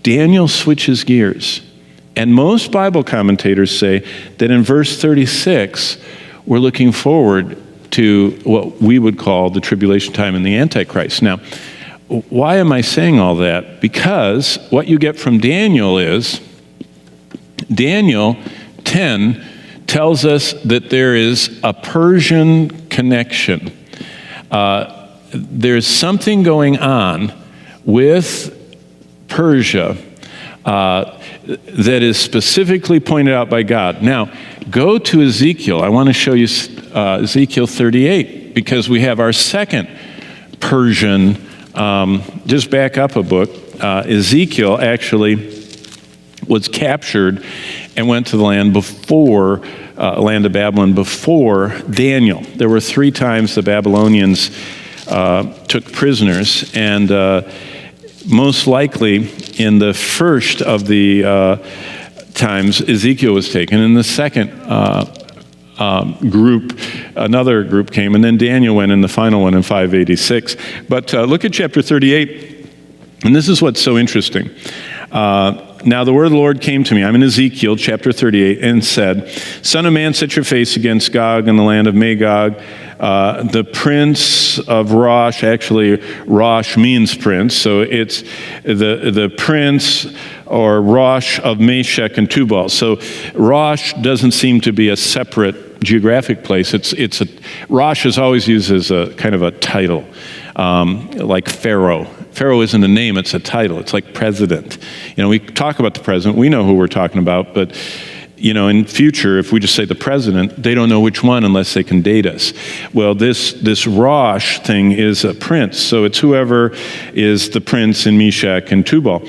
Daniel switches gears. And most Bible commentators say that in verse 36, we're looking forward to what we would call the tribulation time and the Antichrist. Now, why am I saying all that? Because what you get from Daniel is, Daniel 10 tells us that there is a Persian connection. There's something going on with Persia that is specifically pointed out by God. Now, go to Ezekiel. I want to show you Ezekiel 38, because we have our second Persian. Just back up a book. Ezekiel actually was captured and went to the land of Babylon before Daniel. There were 3 times the Babylonians took prisoners, and most likely in the first of the times Ezekiel was taken. In the second group, another group came, and then Daniel went in the final one in 586. But look at chapter 38, and this is what's so interesting. Now the word of the Lord came to me. I'm in Ezekiel chapter 38, and said, Son of man, set your face against Gog in the land of Magog. The prince of Rosh, actually Rosh means prince, so it's the prince or Rosh of Meshech and Tubal. So Rosh doesn't seem to be a separate geographic place. Rosh is always used as a kind of a title, like Pharaoh. Pharaoh isn't a name, it's a title. It's like president. We talk about the president, we know who we're talking about, but in future, if we just say the president, they don't know which one unless they can date us. Well, this Rosh thing is a prince, so it's whoever is the prince in Meshech and Tubal.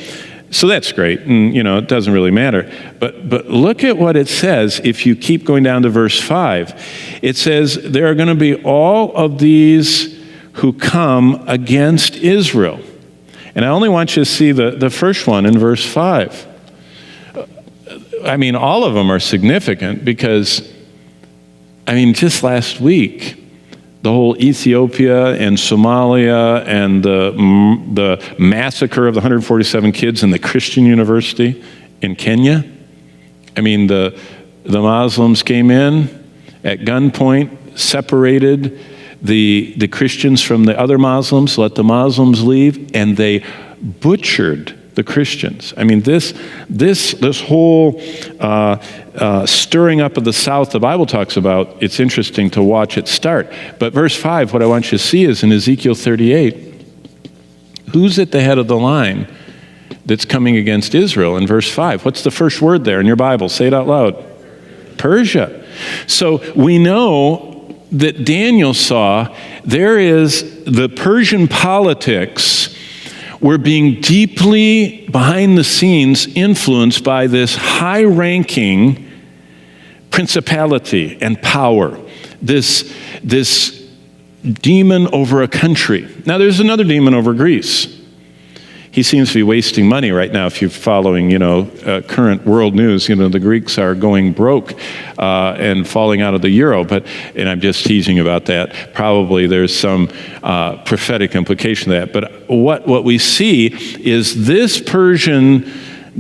So that's great, and it doesn't really matter. But look at what it says if you keep going down to verse 5. It says, there are going to be all of these who come against Israel. And I only want you to see the first one in verse 5. All of them are significant because, just last week, the whole Ethiopia and Somalia and the massacre of the 147 kids in the Christian university in Kenya. The Muslims came in at gunpoint, separated the Christians from the other Muslims, let the Muslims leave, and they butchered the Christians. This whole stirring up of the South the Bible talks about, it's interesting to watch it start. But verse 5, what I want you to see is in Ezekiel 38, who's at the head of the line that's coming against Israel in verse 5? What's the first word there in your Bible? Say it out loud. Persia. So we know that Daniel saw there is the Persian politics were being deeply behind the scenes influenced by this high-ranking principality and power, this demon over a country. Now there's another demon over Greece. He seems to be wasting money right now. If you're following, current world news, the Greeks are going broke and falling out of the euro. And I'm just teasing about that. Probably there's some prophetic implication to that. But what we see is this Persian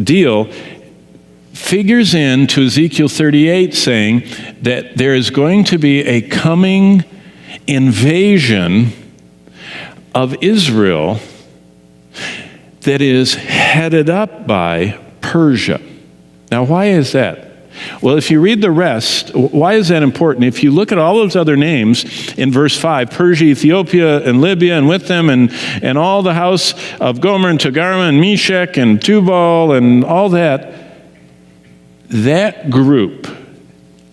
deal figures into Ezekiel 38, saying that there is going to be a coming invasion of Israel that is headed up by Persia. Now, why is that? Well, if you read the rest, why is that important? If you look at all those other names in verse 5, Persia, Ethiopia, and Libya, and with them, and all the house of Gomer, and Togarmah, and Meshech, and Tubal, and all that group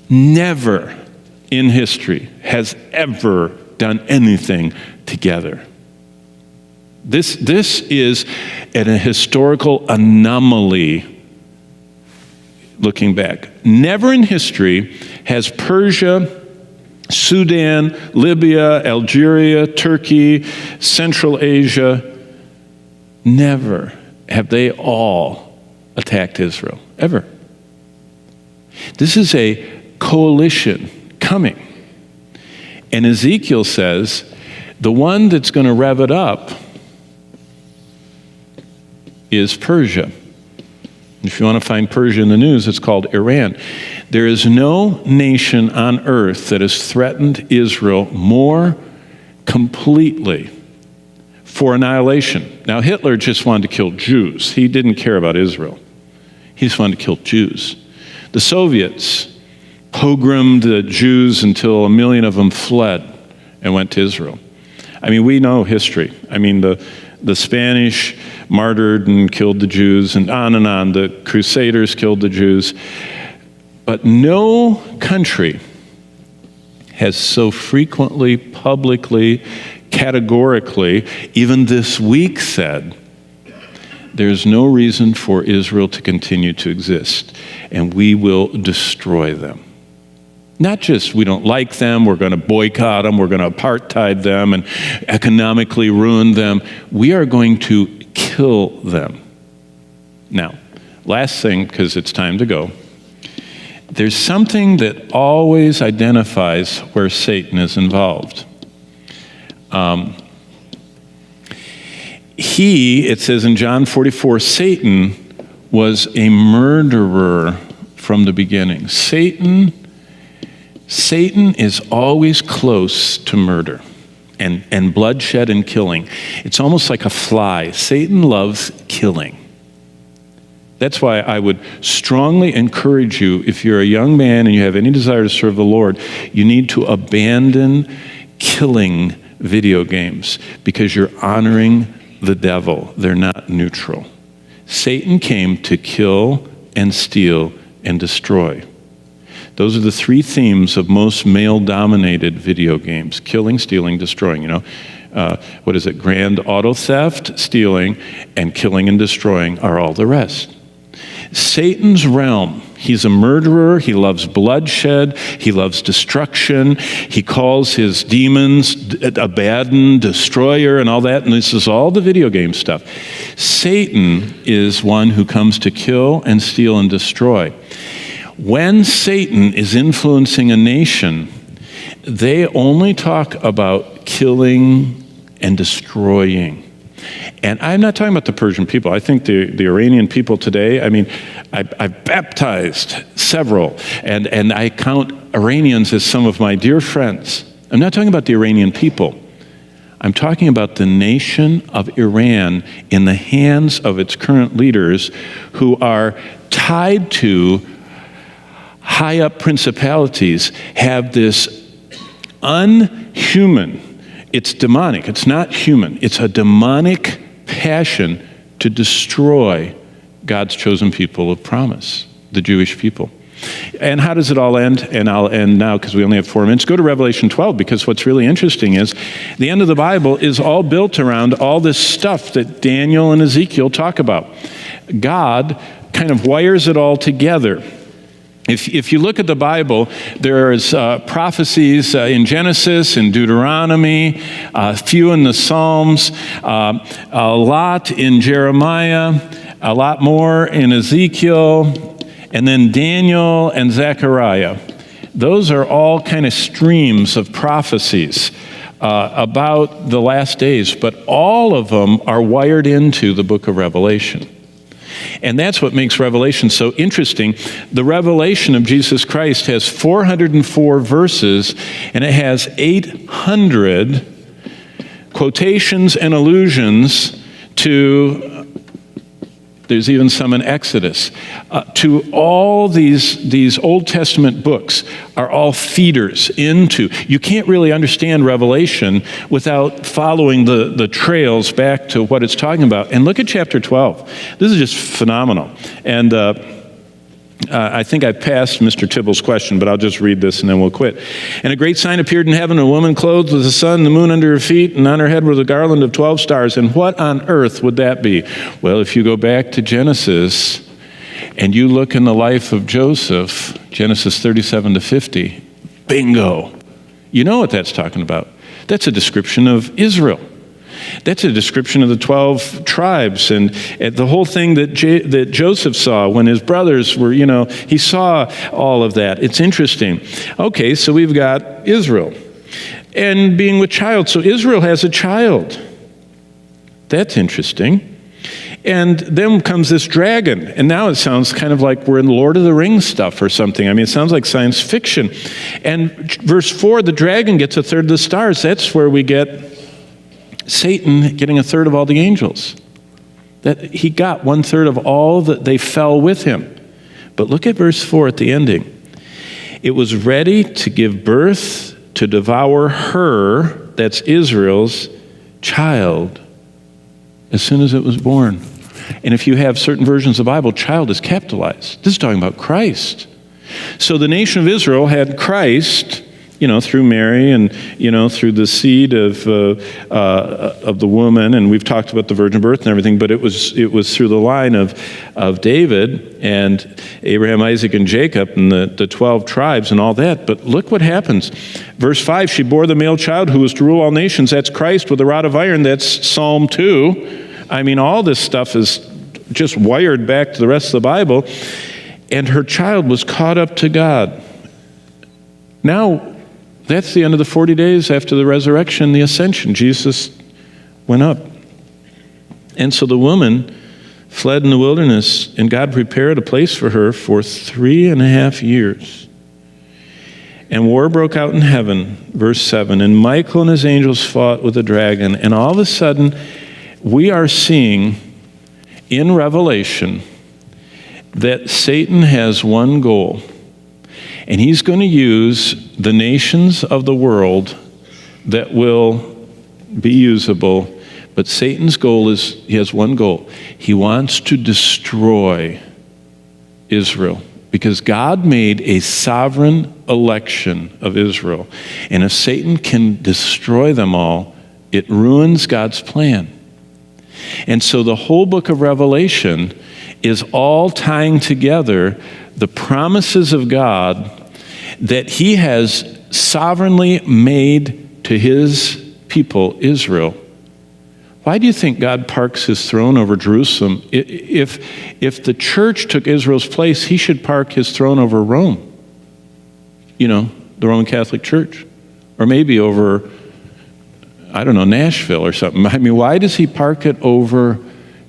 never in history has ever done anything together. This is a historical anomaly looking back. Never in history has Persia, Sudan, Libya, Algeria, Turkey, Central Asia, never have they all attacked Israel, ever. This is a coalition coming. And Ezekiel says the one that's going to rev it up is Persia. If you want to find Persia in the news, it's called Iran. There is no nation on earth that has threatened Israel more completely for annihilation. Now, Hitler just wanted to kill Jews. He didn't care about Israel. He just wanted to kill Jews. The Soviets pogromed the Jews until 1 million of them fled and went to Israel. I mean, we know history. I mean, the Spanish martyred and killed the Jews, and on and on. The Crusaders killed the Jews. But no country has so frequently, publicly, categorically, even this week said, there's no reason for Israel to continue to exist, and we will destroy them. Not just we don't like them, we're going to boycott them, we're going to apartheid them and economically ruin them. We are going to kill them. Now, last thing, because it's time to go. There's something that always identifies where Satan is involved. It says in John 44, Satan was a murderer from the beginning. Satan is always close to murder and bloodshed and killing. It's almost like a fly. Satan loves killing. That's why I would strongly encourage you, if you're a young man and you have any desire to serve the Lord, you need to abandon killing video games because you're honoring the devil. They're not neutral. Satan came to kill and steal and destroy. Those are the three themes of most male-dominated video games: killing, stealing, destroying. Grand auto theft, stealing, and killing and destroying are all the rest. Satan's realm, he's a murderer, he loves bloodshed, he loves destruction, he calls his demons Abaddon, destroyer, and all that, and this is all the video game stuff. Satan is one who comes to kill and steal and destroy. When Satan is influencing a nation, they only talk about killing and destroying. And I'm not talking about the Persian people. I think the Iranian people today, I've baptized several, and I count Iranians as some of my dear friends. I'm not talking about the Iranian people. I'm talking about the nation of Iran in the hands of its current leaders who are tied to high up principalities, have this unhuman, it's demonic, it's not human, it's a demonic passion to destroy God's chosen people of promise, the Jewish people. And how does it all end? And I'll end now because we only have 4 minutes. Go to Revelation 12, because what's really interesting is the end of the Bible is all built around all this stuff that Daniel and Ezekiel talk about. God kind of wires it all together. If you look at the Bible, there's prophecies in Genesis and Deuteronomy, a few in the Psalms, a lot in Jeremiah, a lot more in Ezekiel, and then Daniel and Zechariah. Those are all kind of streams of prophecies about the last days, but all of them are wired into the book of Revelation. And that's what makes Revelation so interesting. The revelation of Jesus Christ has 404 verses, and it has 800 quotations and allusions to, there's even some in Exodus, to all these Old Testament books are all feeders into. You can't really understand Revelation without following the trails back to what it's talking about. And look at chapter 12. This is just phenomenal. And I think I passed Mr. Tibble's question, but I'll just read this and then we'll quit. And a great sign appeared in heaven, a woman clothed with the sun and the moon under her feet, and on her head was a garland of 12 stars. And what on earth would that be? Well, if you go back to Genesis and you look in the life of Joseph, Genesis 37 to 50, bingo. You know what that's talking about. That's a description of Israel. That's a description of the 12 tribes and the whole thing that Joseph saw when his brothers were, he saw all of that. It's interesting. Okay, so we've got Israel and being with child. So Israel has a child. That's interesting. And then comes this dragon, and now it sounds kind of like we're in Lord of the Rings stuff or something. I mean, it sounds like science fiction. And verse 4, the dragon gets a third of the stars. That's where we get Satan getting a third of all the angels. That he got 1/3 of all that they fell with him. But look at verse 4 at the ending. It was ready to give birth to devour her, that's Israel's, child, as soon as it was born. And if you have certain versions of the Bible, child is capitalized. This is talking about Christ. So the nation of Israel had Christ, through Mary and, through the seed of the woman. And we've talked about the virgin birth and everything, but it was through the line of David and Abraham, Isaac, and Jacob and the 12 tribes and all that. But look what happens. Verse 5, she bore the male child who was to rule all nations. That's Christ with a rod of iron. That's Psalm 2. I mean, all this stuff is just wired back to the rest of the Bible. And her child was caught up to God. Now, that's the end of the 40 days after the resurrection, the ascension. Jesus went up. And so the woman fled in the wilderness, and God prepared a place for her for 3.5 years. And war broke out in heaven, verse 7. And Michael and his angels fought with the dragon. And all of a sudden, we are seeing in Revelation that Satan has one goal. And he's going to use the nations of the world that will be usable. But Satan's goal is, he has one goal. He wants to destroy Israel. Because God made a sovereign election of Israel. And if Satan can destroy them all, it ruins God's plan. And so the whole book of Revelation is all tying together the promises of God that he has sovereignly made to his people, Israel. Why do you think God parks his throne over Jerusalem? If the church took Israel's place, he should park his throne over Rome. The Roman Catholic Church. Or maybe over, Nashville or something. I mean, why does he park it over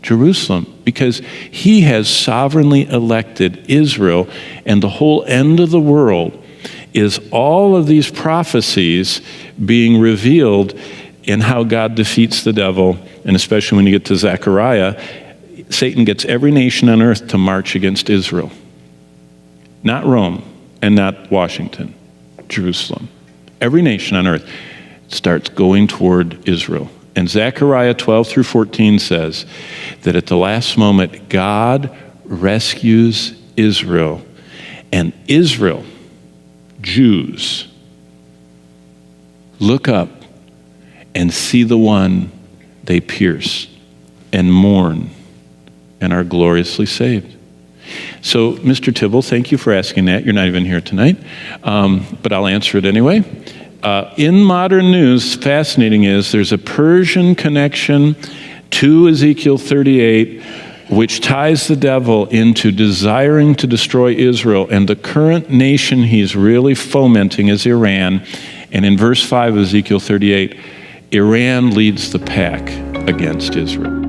Jerusalem? Because he has sovereignly elected Israel, and the whole end of the world is all of these prophecies being revealed in how God defeats the devil. And especially when you get to Zechariah, Satan gets every nation on earth to march against Israel. Not Rome and not Washington, Jerusalem. Every nation on earth starts going toward Israel. And Zechariah 12 through 14 says that at the last moment, God rescues Israel. And Israel, Jews, look up and see the one they pierce and mourn and are gloriously saved. So, Mr. Tibble, thank you for asking that. You're not even here tonight, but I'll answer it anyway. In modern news, fascinating is there's a Persian connection to Ezekiel 38, which ties the devil into desiring to destroy Israel. And the current nation he's really fomenting is Iran. And in verse 5 of Ezekiel 38, Iran leads the pack against Israel.